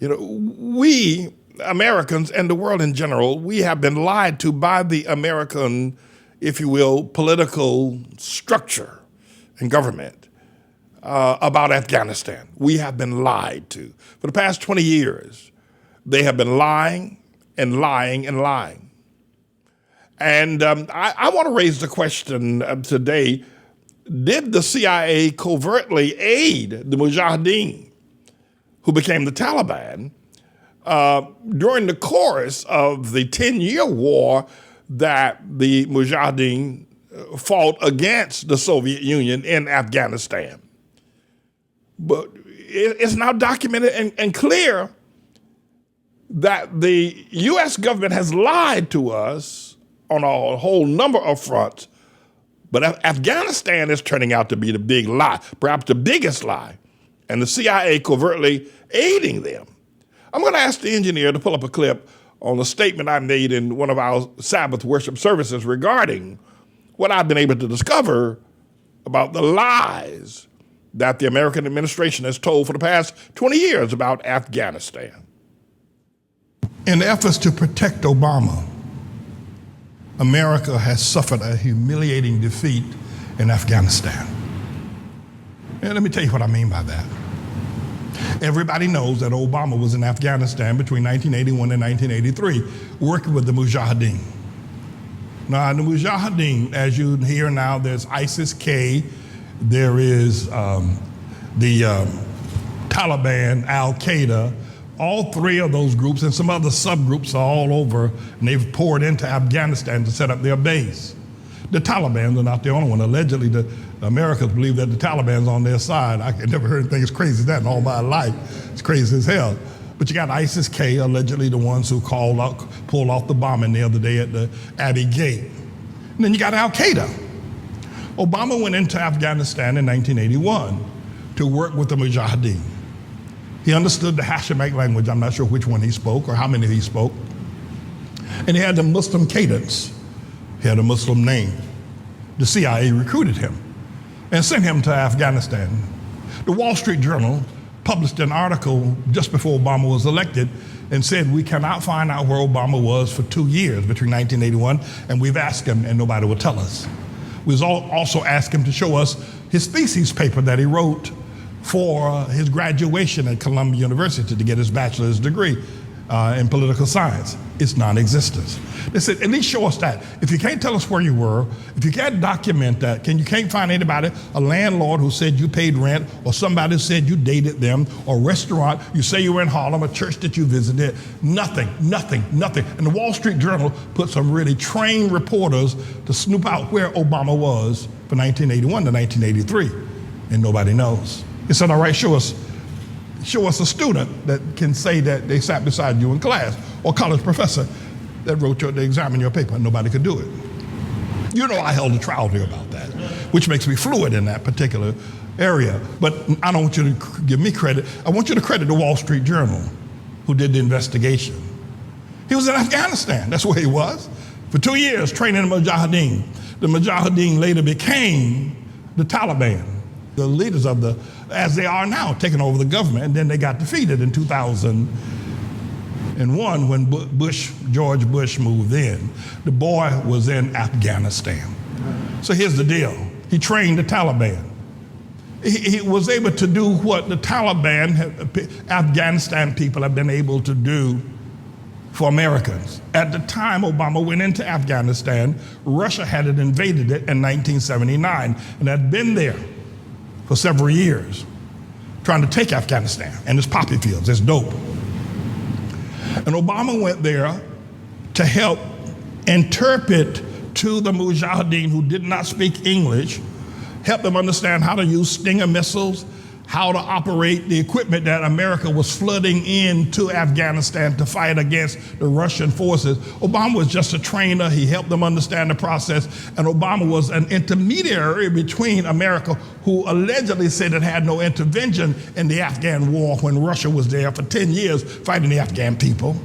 We Americans and the world in general, we have been lied to by the American, if you will, political structure and government about Afghanistan. We have been lied to. For the past 20 years, they have been lying and lying and lying. And I want to raise the question today, did the CIA covertly aid the Mujahideen, who became the Taliban, during the course of the 10-year war that the Mujahideen fought against the Soviet Union in Afghanistan? But it's now documented and clear that the U.S. government has lied to us on a whole number of fronts, but Afghanistan is turning out to be the big lie, perhaps the biggest lie, and the CIA covertly aiding them. I'm going to ask the engineer to pull up a clip on a statement I made in one of our Sabbath worship services regarding what I've been able to discover about the lies that the American administration has told for the past 20 years about Afghanistan. In the efforts to protect Obama, America has suffered a humiliating defeat in Afghanistan. And let me tell you what I mean by that. Everybody knows that Obama was in Afghanistan between 1981 and 1983, working with the Mujahideen. Now, the Mujahideen, as you hear now, there's ISIS-K, there is the Taliban, Al-Qaeda. All three of those groups and some other subgroups are all over, and they've poured into Afghanistan to set up their base. The Taliban are not the only one. Allegedly, the Americans believe that the Taliban's on their side. I never heard anything as crazy as that in all my life. It's crazy as hell. But you got ISIS-K, allegedly the ones who pulled off the bombing the other day at the Abbey Gate. And then you got Al-Qaeda. Obama went into Afghanistan in 1981 to work with the Mujahideen. He understood the Hashemite language. I'm not sure which one he spoke or how many he spoke. And he had the Muslim cadence. He had a Muslim name. The CIA recruited him and sent him to Afghanistan. The Wall Street Journal published an article just before Obama was elected and said, we cannot find out where Obama was for 2 years between 1981, and we've asked him and nobody will tell us. We also asked him to show us his thesis paper that he wrote for his graduation at Columbia University to get his bachelor's degree in political science. It's non-existent. They said, at least show us that. If you can't tell us where you were, if you can't document that, you can't find anybody, a landlord who said you paid rent, or somebody who said you dated them, or a restaurant, you say you were in Harlem, a church that you visited, nothing. And the Wall Street Journal put some really trained reporters to snoop out where Obama was from 1981 to 1983, and nobody knows. He said, all right, show us a student that can say that they sat beside you in class, or a college professor that they examined your paper, and nobody could do it. You know, I held a trial here about that, which makes me fluid in that particular area. But I don't want you to give me credit. I want you to credit the Wall Street Journal, who did the investigation. He was in Afghanistan. That's where he was. For 2 years, training the Mujahideen. The Mujahideen later became the Taliban, the leaders of as they are now, taking over the government, and then they got defeated in 2001 when George Bush moved in. The boy was in Afghanistan. So here's the deal. He trained the Taliban. He was able to do what the Taliban, Afghanistan people have been able to do for Americans. At the time Obama went into Afghanistan, Russia had invaded it in 1979 and had been there for several years, trying to take Afghanistan and its poppy fields, its dope. And Obama went there to help interpret to the Mujahideen who did not speak English, help them understand how to use Stinger missiles, how to operate the equipment that America was flooding into Afghanistan to fight against the Russian forces. Obama was just a trainer. He helped them understand the process. And Obama was an intermediary between America, who allegedly said it had no intervention in the Afghan war when Russia was there for 10 years fighting the Afghan people.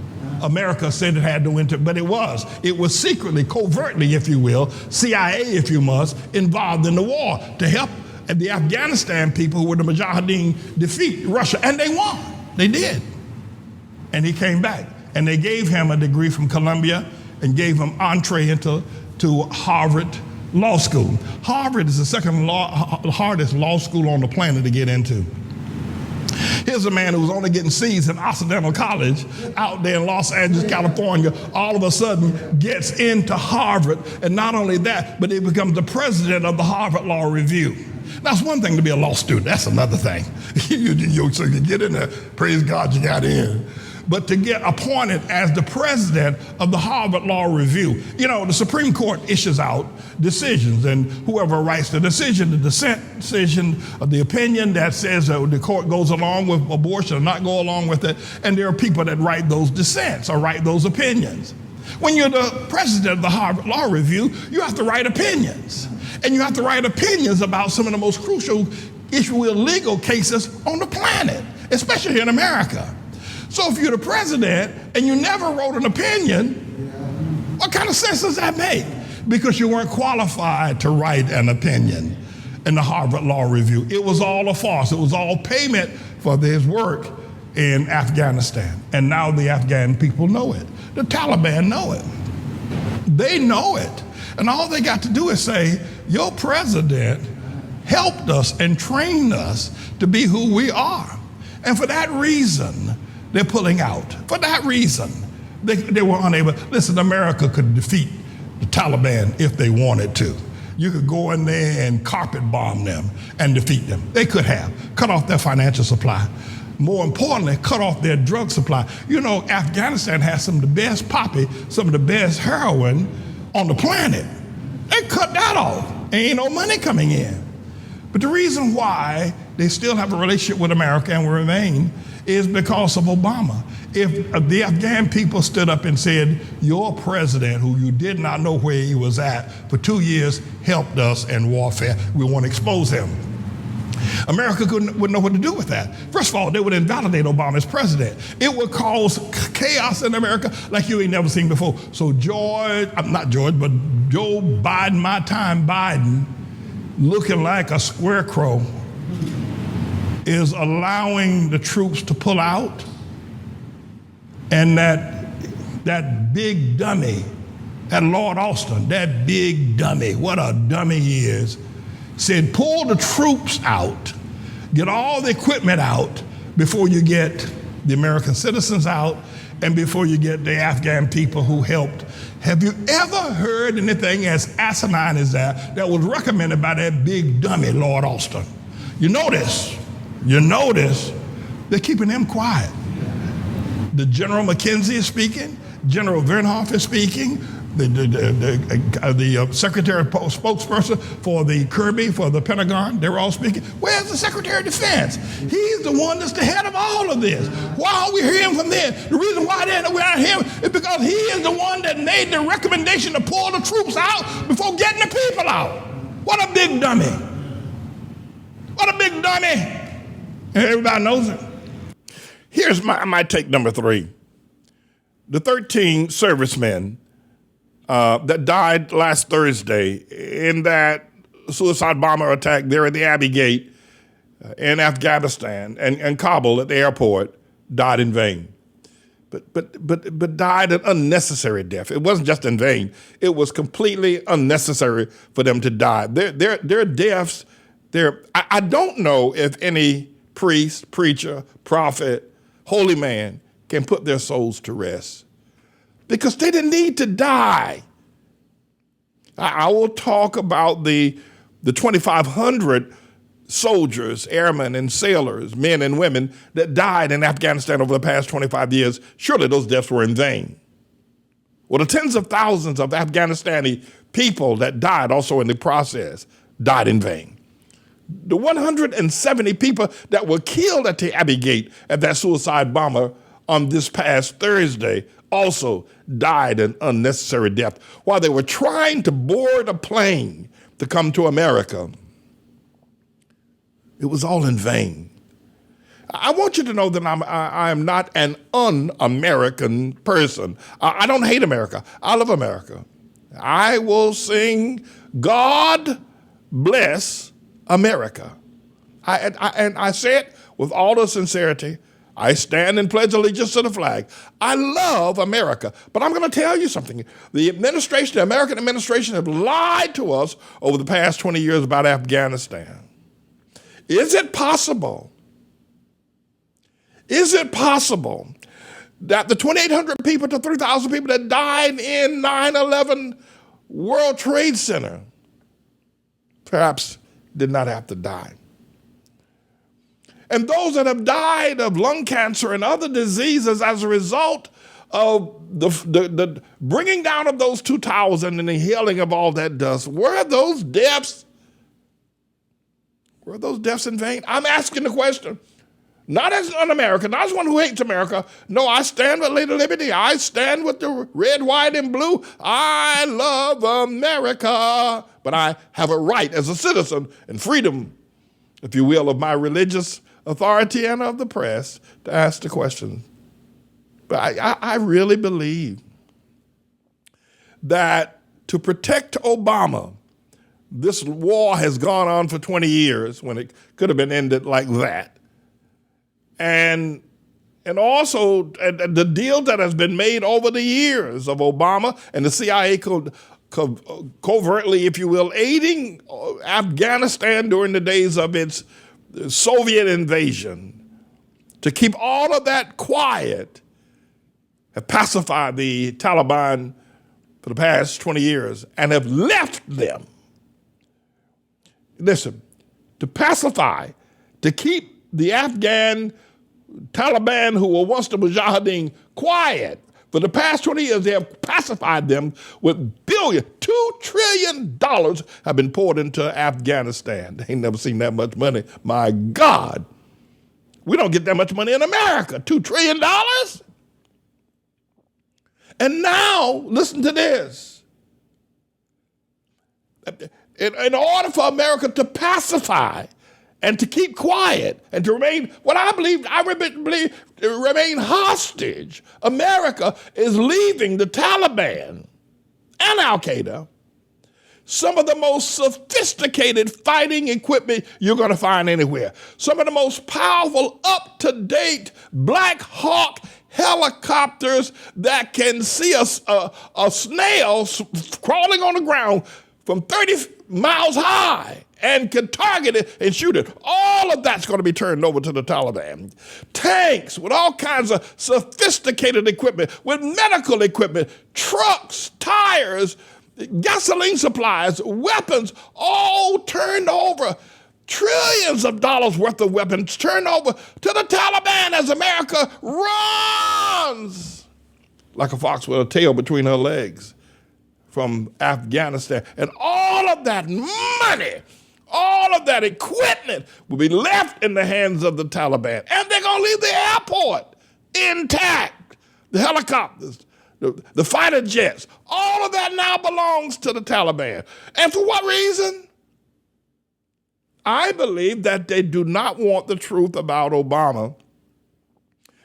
America said it had no but it was. It was secretly, covertly, if you will, CIA, if you must, involved in the war to help the Afghanistan people who were the Mujahideen defeat Russia, and they won. They did. And he came back. And they gave him a degree from Columbia and gave him entree into Harvard Law School. Harvard is the second hardest law school on the planet to get into. Here's a man who was only getting C's in Occidental College out there in Los Angeles, California, all of a sudden gets into Harvard. And not only that, but he becomes the president of the Harvard Law Review. Now, it's one thing to be a law student. That's another thing. So you get in there, praise God you got in. But to get appointed as the president of the Harvard Law Review. You know, the Supreme Court issues out decisions, and whoever writes the decision, the dissent decision, the opinion that says the court goes along with abortion or not go along with it, and there are people that write those dissents or write those opinions. When you're the president of the Harvard Law Review, you have to write opinions. And you have to write opinions about some of the most crucial legal cases on the planet, especially here in America. So if you're the president and you never wrote an opinion, what kind of sense does that make? Because you weren't qualified to write an opinion in the Harvard Law Review. It was all a farce. It was all payment for his work in Afghanistan. And now the Afghan people know it. The Taliban know it. They know it. And all they got to do is say, your president helped us and trained us to be who we are. And for that reason, they're pulling out. For that reason, they were unable. Listen, America could defeat the Taliban if they wanted to. You could go in there and carpet bomb them and defeat them. They could have. Cut off their financial supply. More importantly, cut off their drug supply. You know, Afghanistan has some of the best poppy, some of the best heroin on the planet. They cut that off. Ain't no money coming in. But the reason why they still have a relationship with America and will remain is because of Obama. If the Afghan people stood up and said, your president, who you did not know where he was at for 2 years, helped us in warfare, we want to expose him. America wouldn't know what to do with that. First of all, they would invalidate Obama as president. It would cause chaos in America like you ain't never seen before. So Joe Biden, my time Biden, looking like a scarecrow, is allowing the troops to pull out, and that big dummy, that Lord Austin, that big dummy, what a dummy he is, said pull the troops out, get all the equipment out before you get the American citizens out and before you get the Afghan people who helped. Have you ever heard anything as asinine as that was recommended by that big dummy, Lord Austin? You notice, they're keeping them quiet. The General McKenzie is speaking, General Vernhoff is speaking, the Secretary spokesperson for the Kirby, for the Pentagon, they're all speaking. Where's the Secretary of Defense? He's the one that's the head of all of this. Why are we hearing from them? The reason why we're not hearing is because he is the one that made the recommendation to pull the troops out before getting the people out. What a big dummy. What a big dummy. And everybody knows it. Here's my take number 3. The 13 servicemen that died last Thursday in that suicide bomber attack there at the Abbey Gate in Afghanistan and Kabul at the airport died in vain. But died an unnecessary death. It wasn't just in vain. It was completely unnecessary for them to die. Their deaths, I don't know if any priest, preacher, prophet, holy man can put their souls to rest, because they didn't need to die. I will talk about the 2,500 soldiers, airmen, and sailors, men and women that died in Afghanistan over the past 25 years. Surely those deaths were in vain. Well, the tens of thousands of Afghanistani people that died also in the process died in vain. The 170 people that were killed at the Abbey Gate at that suicide bomber on this past Thursday also died an unnecessary death while they were trying to board a plane to come to America. It was all in vain. I want you to know that I am not an un-American person. I don't hate America. I love America. I will sing God Bless America. And I say it with all the sincerity. I stand and pledge allegiance to the flag. I love America. But I'm going to tell you something. The American administration have lied to us over the past 20 years about Afghanistan. Is it possible? Is it possible that the 2,800 people to 3,000 people that died in 9/11 World Trade Center perhaps did not have to die? And those that have died of lung cancer and other diseases as a result of the bringing down of those two towers and the healing of all that dust, were those deaths in vain? I'm asking the question. Not as an American, not as one who hates America. No, I stand with Lady Liberty. I stand with the red, white, and blue. I love America. But I have a right as a citizen and freedom, if you will, of my religious authority and of the press to ask the question. But I really believe that to protect Obama, this war has gone on for 20 years when it could have been ended like that. And also the deal that has been made over the years of Obama and the CIA covertly, if you will, aiding Afghanistan during the days of its Soviet invasion, to keep all of that quiet, have pacified the Taliban for the past 20 years and have left them. Listen, to pacify, to keep the Afghan Taliban, who were once the Mujahideen, quiet. For the past 20 years, they have pacified them with $2 trillion have been poured into Afghanistan. They ain't never seen that much money. My God. We don't get that much money in America. $2 trillion? And now, listen to this. In order for America to pacify and to keep quiet and to remain, remain hostage, America is leaving the Taliban and Al-Qaeda some of the most sophisticated fighting equipment you're going to find anywhere. Some of the most powerful, up-to-date Black Hawk helicopters that can see a snail crawling on the ground from 30 miles high and can target it and shoot it. All of that's going to be turned over to the Taliban. Tanks with all kinds of sophisticated equipment, with medical equipment, trucks, tires, gasoline supplies, weapons, all turned over. Trillions of dollars worth of weapons turned over to the Taliban as America runs like a fox with a tail between her legs from Afghanistan. And all of that money, all of that equipment will be left in the hands of the Taliban. And they're going to leave the airport intact. The helicopters, the fighter jets, all of that now belongs to the Taliban. And for what reason? I believe that they do not want the truth about Obama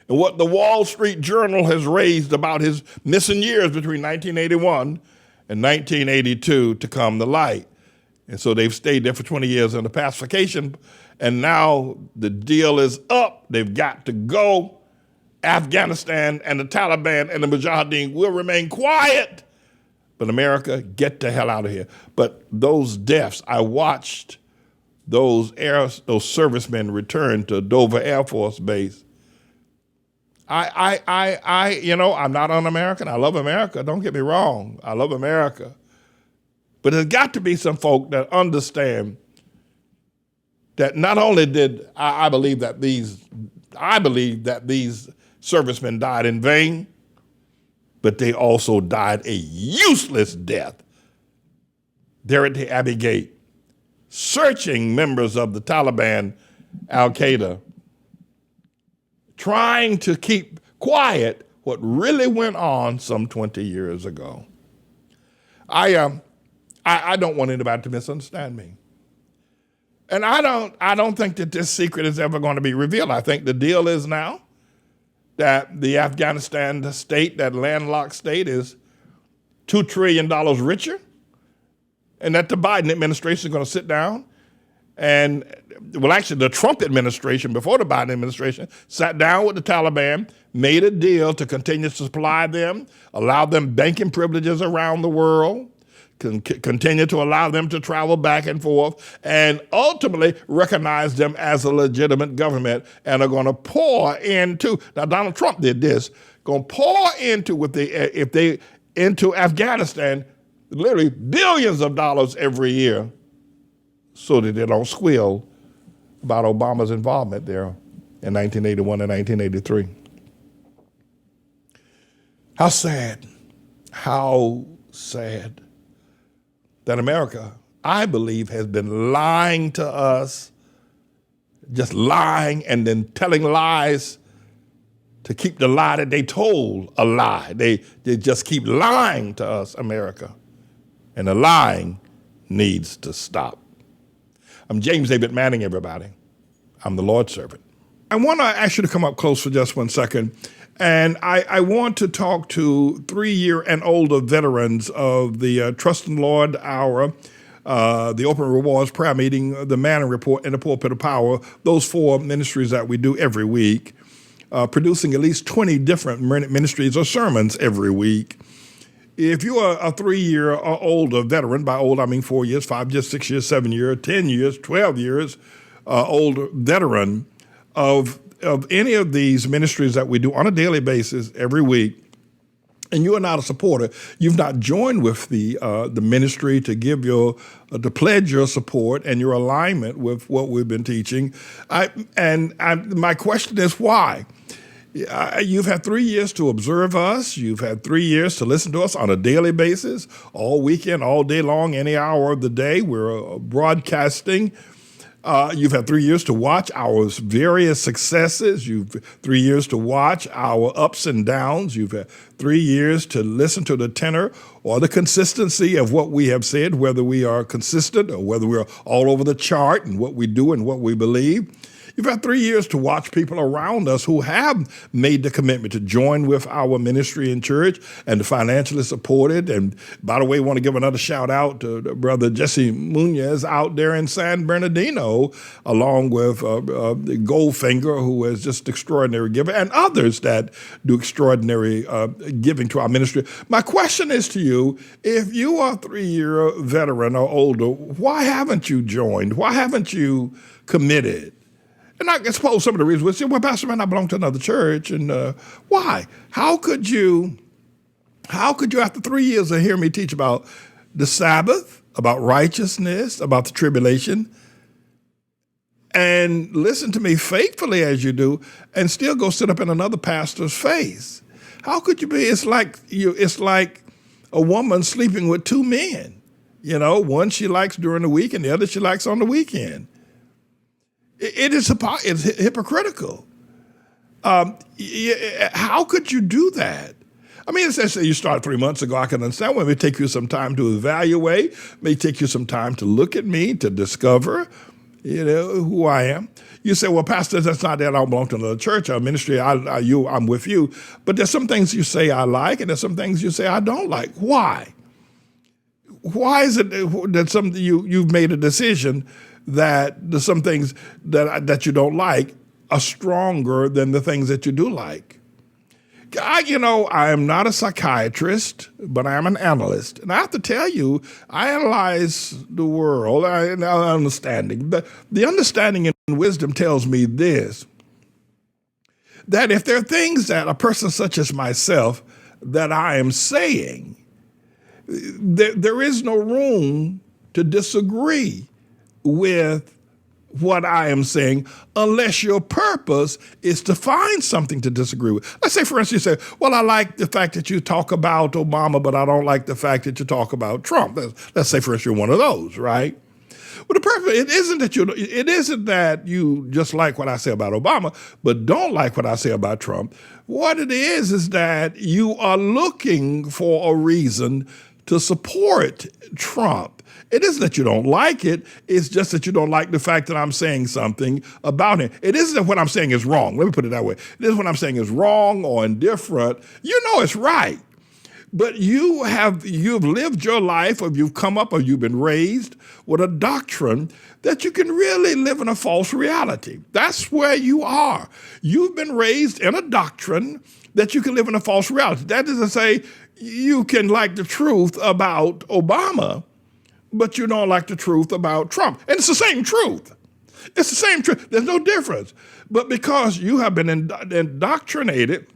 and what the Wall Street Journal has raised about his missing years between 1981 and 1982 to come to light. And so they've stayed there for 20 years under pacification, and now the deal is up. They've got to go. Afghanistan and the Taliban and the Mujahideen will remain quiet, but America, get the hell out of here. But those deaths, I watched those servicemen return to Dover Air Force Base. I'm not un-American. I love America. Don't get me wrong. I love America. But there's got to be some folk that understand that not only did I believe that these servicemen died in vain, but they also died a useless death. There at the Abbey Gate, searching members of the Taliban, Al-Qaeda, trying to keep quiet what really went on some 20 years ago. I don't want anybody to misunderstand me. And I don't think that this secret is ever going to be revealed. I think the deal is now that the Afghanistan state, that landlocked state, is $2 trillion richer, and that the Biden administration is going to sit down And, well, actually, the Trump administration, before the Biden administration, sat down with the Taliban, made a deal to continue to supply them, allow them banking privileges around the world, continue to allow them to travel back and forth, and ultimately recognize them as a legitimate government, and are going to pour into, now Donald Trump did this, going to pour into into Afghanistan literally billions of dollars every year so that they don't squeal about Obama's involvement there in 1981 and 1983. How sad that America, I believe, has been lying to us, just lying and then telling lies to keep the lie that they told a lie. They just keep lying to us, America. And the lying needs to stop. I'm James David Manning, everybody. I'm the Lord's servant. I want to ask you to come up close for just 1 second. And I want to talk to 3-year and older veterans of the Trust in the Lord Hour, the Open Rewards Prayer Meeting, the Manna Report, and the Pulpit of Power, those 4 ministries that we do every week, producing at least 20 different ministries or sermons every week. If you are a 3-year or older veteran, by old I mean 4 years, 5 years, 6 years, 7 years, 10 years, 12 years, older veteran of any of these ministries that we do on a daily basis every week, and you are not a supporter, you've not joined with the ministry to give to pledge your support and your alignment with what we've been teaching. My question is why? You've had 3 years to observe us. You've had 3 years to listen to us on a daily basis, all weekend, all day long, any hour of the day. We're broadcasting. You've had 3 years to watch our various successes. You've 3 years to watch our ups and downs. You've had 3 years to listen to the tenor or the consistency of what we have said, whether we are consistent or whether we're all over the chart in what we do and what we believe. You've had 3 years to watch people around us who have made the commitment to join with our ministry and church and to financially support it. And by the way, I want to give another shout out to Brother Jesse Munoz out there in San Bernardino, along with Goldfinger, who is just extraordinary giver, and others that do extraordinary giving to our ministry. My question is to you, if you are a 3-year veteran or older, why haven't you joined? Why haven't you committed? And I suppose some of the reasons would say, well, Pastor Man, I belong to another church. And why? How could you, after 3 years of hearing me teach about the Sabbath, about righteousness, about the tribulation, and listen to me faithfully as you do, and still go sit up in another pastor's face? How could you be? It's like a woman sleeping with 2 men. You know, one she likes during the week and the other she likes on the weekend. It's hypocritical. How could you do that? I mean, essentially, you started 3 months ago. I can understand. Well, it may take you some time to evaluate. It may take you some time to look at me, to discover, who I am. You say, well, Pastor, that's not that I don't belong to another church or ministry. I'm with you. But there's some things you say I like, and there's some things you say I don't like. Why? Why is it that you've made a decision that there's some things that you don't like are stronger than the things that you do like? I am not a psychiatrist, but I am an analyst. And I have to tell you, I analyze the world, understanding. The understanding and wisdom tells me this, that if there are things that a person such as myself that I am saying, there is no room to disagree with what I am saying unless your purpose is to find something to disagree with. Let's say, for instance, you say, well, I like the fact that you talk about Obama, but I don't like the fact that you talk about Trump. Let's say, for instance, you're one of those, right? Well, the purpose, it isn't that you just like what I say about Obama, but don't like what I say about Trump. What it is that you are looking for a reason to support Trump. It isn't that you don't like it. It's just that you don't like the fact that I'm saying something about him. It isn't that what I'm saying is wrong. Let me put it that way. It isn't what I'm saying is wrong or indifferent. You know it's right. But you've lived your life, or you've come up, or you've been raised with a doctrine that you can really live in a false reality. That's where you are. You've been raised in a doctrine that you can live in a false reality. That is to say, you can like the truth about Obama, but you don't like the truth about Trump. And it's the same truth. It's the same truth. There's no difference. But because you have been indoctrinated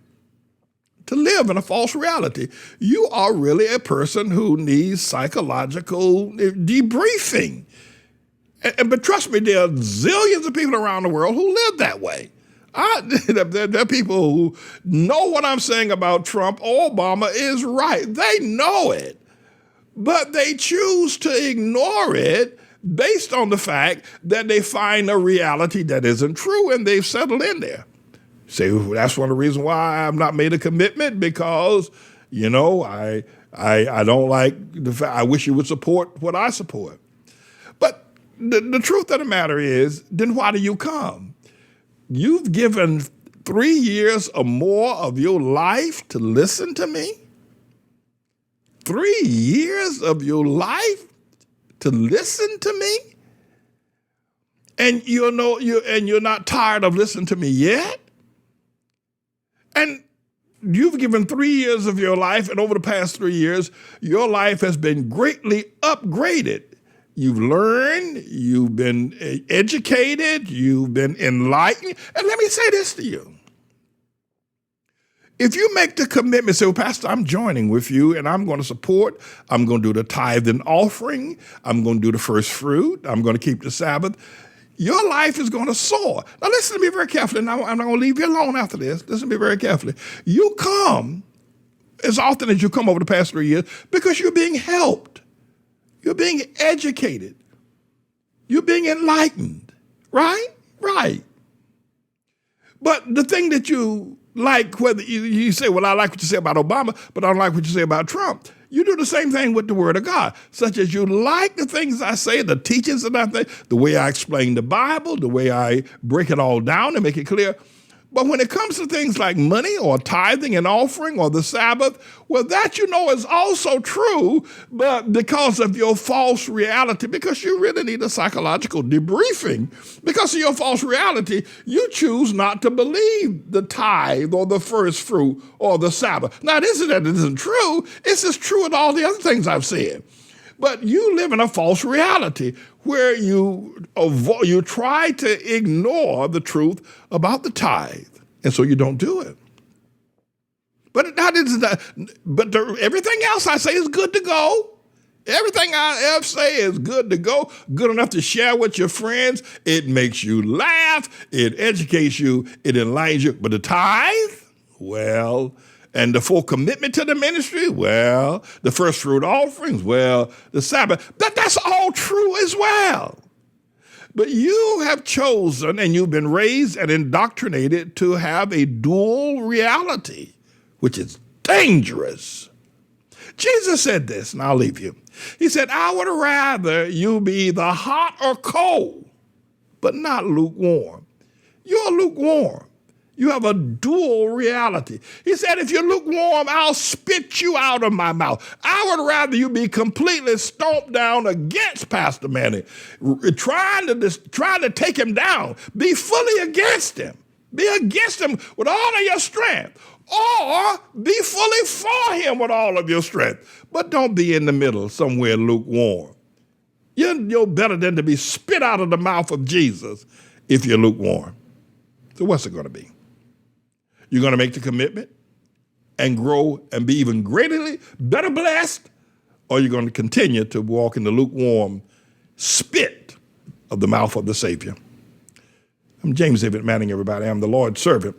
to live in a false reality, you are really a person who needs psychological debriefing. But trust me, there are zillions of people around the world who live that way. There are people who know what I'm saying about Trump or Obama is right. They know it, but they choose to ignore it based on the fact that they find a reality that isn't true, and they've settled in there. Say, well, that's one of the reasons why I've not made a commitment, because, I don't like the fact, I wish you would support what I support. But the truth of the matter is, then why do you come? You've given 3 years or more of your life to listen to me? 3 years of your life to listen to me? And you're not tired of listening to me yet? And you've given 3 years of your life, and over the past 3 years, your life has been greatly upgraded. You've learned, you've been educated, you've been enlightened. And let me say this to you. If you make the commitment, say, well, Pastor, I'm joining with you, and I'm going to support, I'm going to do the tithe and offering, I'm going to do the first fruit, I'm going to keep the Sabbath, your life is going to soar. Now listen to me very carefully. Now I'm not going to leave you alone after this. Listen to me very carefully. You come as often as you come over the past 3 years because you're being helped. You're being educated. You're being enlightened, right? Right. But the thing that you like, whether you say, well, I like what you say about Obama, but I don't like what you say about Trump. You do the same thing with the Word of God, such as you like the things I say, the teachings that I say, the way I explain the Bible, the way I break it all down and make it clear. But when it comes to things like money or tithing and offering or the Sabbath, well, that is also true, but because of your false reality, because you really need a psychological debriefing, because of your false reality, you choose not to believe the tithe or the first fruit or the Sabbath. Now, it isn't that it isn't true. It's as true as all the other things I've said. But you live in a false reality where you try to ignore the truth about the tithe, and so you don't do it. But everything else I say is good to go. Everything I ever say is good to go, good enough to share with your friends. It makes you laugh. It educates you. It enlightens you. But the tithe, well, and the full commitment to the ministry, well, the first fruit offerings, well, the Sabbath, that's all true as well. But you have chosen, and you've been raised and indoctrinated to have a dual reality, which is dangerous. Jesus said this, and I'll leave you. He said, I would rather you be either hot or cold, but not lukewarm. You're lukewarm. You have a dual reality. He said, if you're lukewarm, I'll spit you out of my mouth. I would rather you be completely stomped down against Pastor Manning, trying to take him down. Be fully against him. Be against him with all of your strength. Or be fully for him with all of your strength. But don't be in the middle, somewhere lukewarm. You're better than to be spit out of the mouth of Jesus if you're lukewarm. So what's it going to be? You're going to make the commitment and grow and be even better blessed, or you're going to continue to walk in the lukewarm spit of the mouth of the Savior. I'm James David Manning, everybody. I'm the Lord's servant.